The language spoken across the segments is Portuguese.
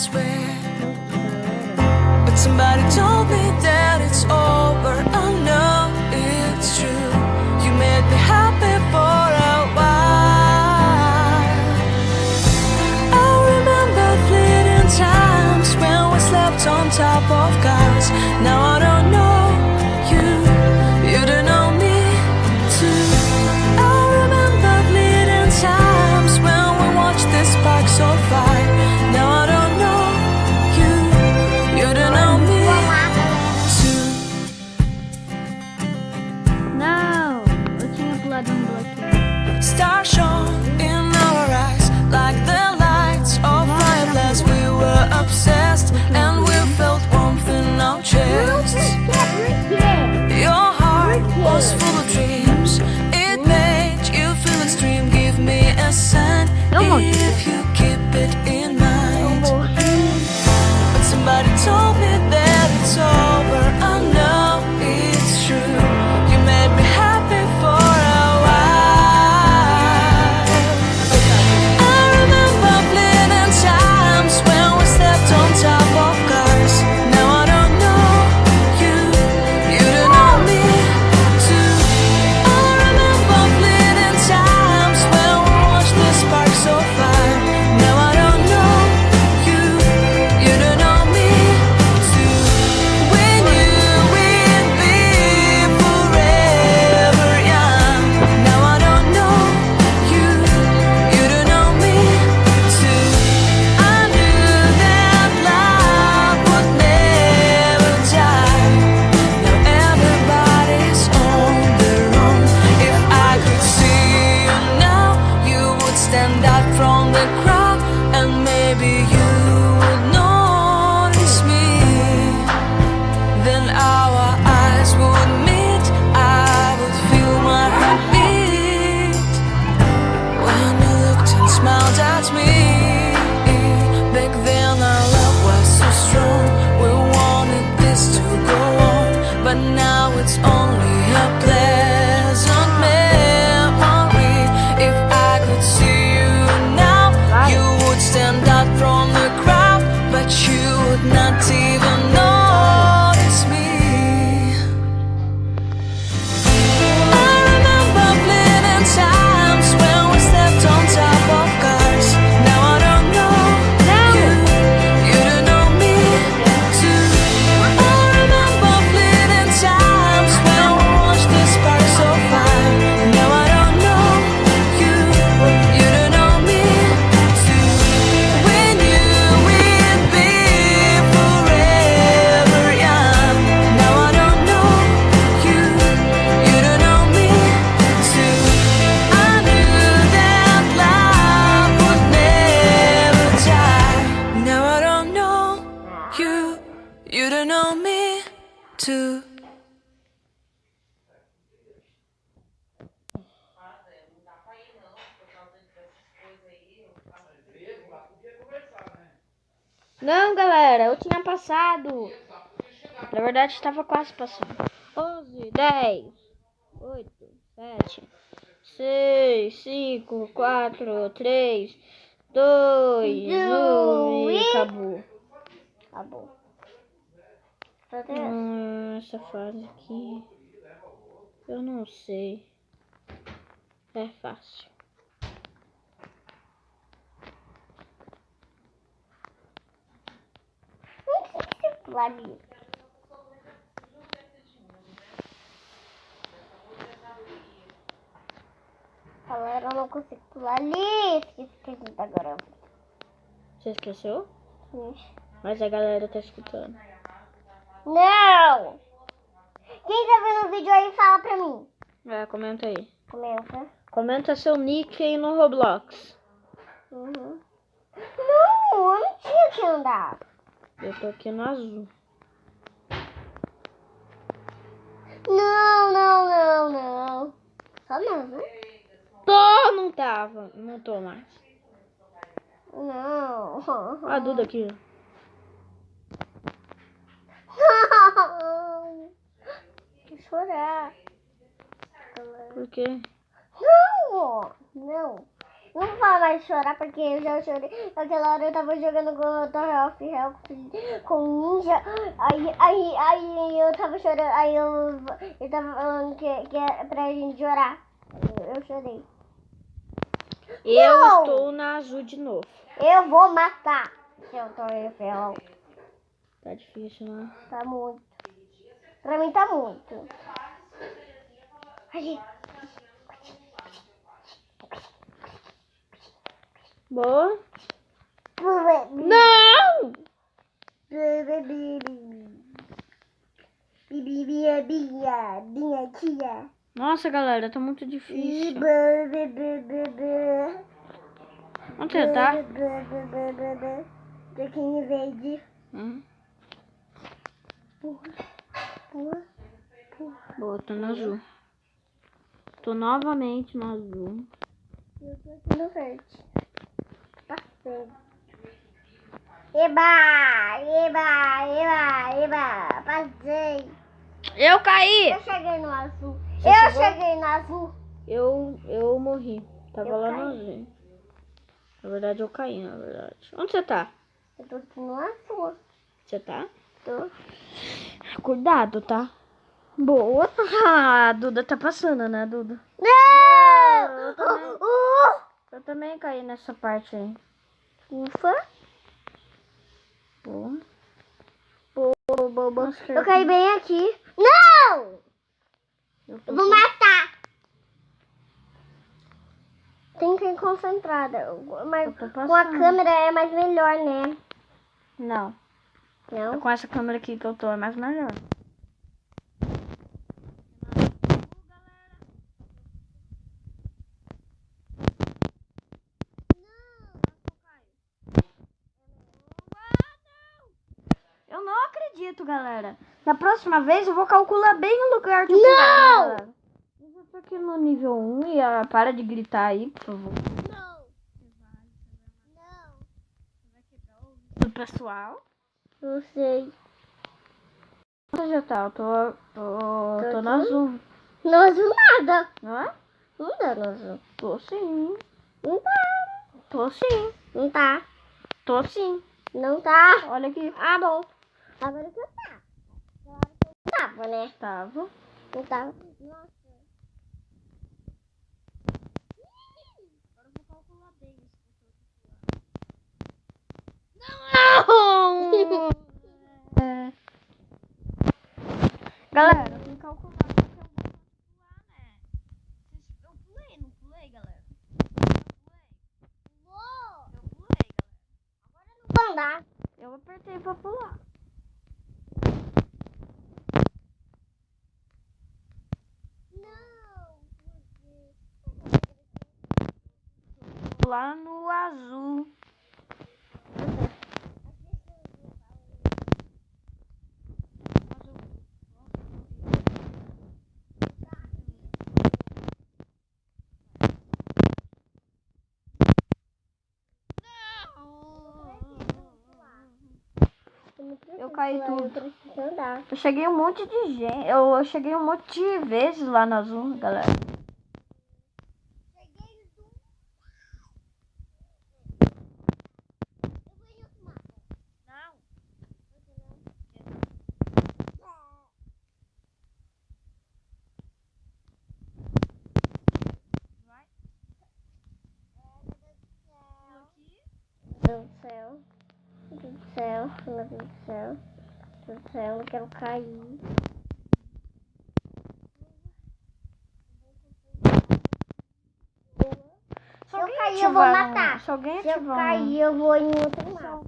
swear. But somebody told me that it's over. I know it's true. You made me happy for a while. I remember fleeting times when we slept on top of cars. Now I don't know you, you don't know me too. I remember fleeting times when we watched the sparks so fire. Now I don't know you, you don't know me too. Não, eu tinha pulado um bloquinho. Stars shone in our eyes like the lights of fireflies. We were obsessed and we felt warmth in our chests. Your heart was full of dreams. It made you feel extreme. Give me a sign if you keep it in mind. But somebody told me that it's over. I know it's true. You made me happy for a while. I remember fleeting times when we slept on top of cars. Now I don't know you, you don't know me too. I remember fleeting times when we watched the sparks so fire. Now I don't know you, you don't know me too. We knew we'd be forever young. Now I don't know you, you don't know me too. I knew that love would never die. Now everybody's on their own. If I could see you now, you would stand out from the crowd, and maybe you would notice me. Then our eyes would meet. I would feel my heart beat when you looked and smiled at me. Back then our love was so strong. We wanted this to go on, but now it's only a pleasant memory. If I could see you now, you would stand out from the crowd, but you would not even notice me. I remember fleeting times when we slept on top of cars. Now I don't know you, you don't know me too. I remember fleeting times when we watched the sparks so fire. Now I don't know you, you don't know me too. We knew we'd be forever young. Now I don't know you, you don't know me too. I knew that love would never die. Now I don't know you, you don't know me too. Não, galera, eu tinha passado. Na verdade, estava quase passando. 11, 10, 8, 7, 6, 5, 4, 3, 2, 1 e acabou. Acabou. Essa fase aqui, eu não sei. É fácil. Pular ali. Galera, eu não consigo pular ali. Esqueci agora. Você esqueceu? Ixi. Mas a galera tá escutando. Não! Quem tá vendo o vídeo aí, fala pra mim. Comenta aí. Comenta. Comenta seu nick aí no Roblox. Uhum. Não, eu não tinha que andar. Eu tô aqui no azul. Não. Só não. Tô, não tava. Não tô mais. Não. A Duda aqui. Não. Vou chorar. Por quê? Não. Não vou falar mais de chorar porque eu já chorei. Aquela hora eu tava jogando Help com ninja. Aí eu tava chorando. Aí eu tava falando que é pra gente chorar. Eu chorei. Eu Não! estou na azul de novo. Eu vou matar. Eu tô em ferro. Tá difícil, né? Tá muito. Pra mim tá muito. Ai, Boa. não! Não! Minha tia. Nossa, galera, tá muito difícil. Onde você tá? Pouquinho verde. Boa, tô no azul. Tô novamente no azul. Eu tô aqui no verde. Passei. Eba. Passei. Eu caí! Eu cheguei no azul. Você Eu chegou? cheguei no azul. Eu morri. Tava Eu lá no caí. azul. Na verdade, eu caí, na verdade. Onde você tá? Eu tô aqui no azul. Você tá? Tô. Cuidado, tá? Boa. Ah, a Duda tá passando, né, Duda? Não! Eu também caí nessa parte aí. Ufa. Boa. Nossa, Eu caí bem aqui. Não! eu tô Eu vou matar. Tem que ir concentrada. Mas Eu tô com a passando. câmera é mais melhor, né? Não. Não? Com essa câmera aqui que eu tô é mais melhor. Eu não acredito, galera. Da próxima vez eu vou calcular bem o lugar de pular, né, galera? Eu já tô aqui no nível 1 e para de gritar aí, por favor. Não. Do pessoal. Não sei. Onde já tá? Eu tô no aqui. azul. Não azul nada. Não é? Não dá no azul. Tô sim. Não tá. Tô sim. Não tá. Tô sim. Não tá. Olha aqui. Ah, bom. Agora que eu tá. Agora que eu tava, né? Tava. Não tava. Nossa. Agora eu vou calcular bem Não! É. Galera, eu tenho que calcular porque eu vou pular, né? Eu pulei, não pulei, galera? Eu pulei, galera. Vou andar. Eu apertei pra pular. Não. Pular no azul. Eu caí tudo. Andar. Eu cheguei um monte de gente. Eu cheguei um monte de vezes lá no azul, galera. Não. Vai. Meu Deus do céu. Meu Deus do céu. Meu Deus do céu. Meu Deus do céu, eu quero cair. Se eu alguém cair, eu vou ativar um- matar. Se alguém Se eu ativar um- cair, eu vou em outro mapa.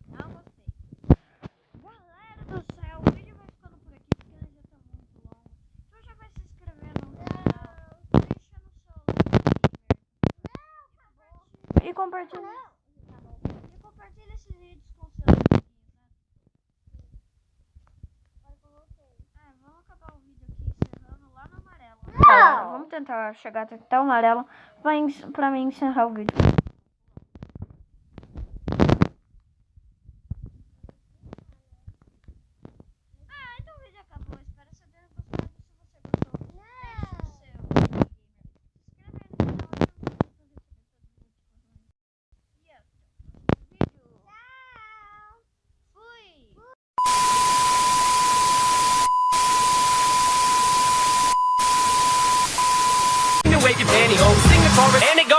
Não gostei. Galera do céu, o vídeo vai ficando por aqui porque ele já tá muito longo. Então já vai se inscrevendo no canal, deixando o seu like e compartilha. E compartilha esses vídeos com seus amiguinhos, né? Vamos acabar o vídeo aqui encerrando lá no amarelo. Galera, vamos tentar chegar até o amarelo pra mim encerrar o vídeo. your pantyhose. Sing the chorus and it goes.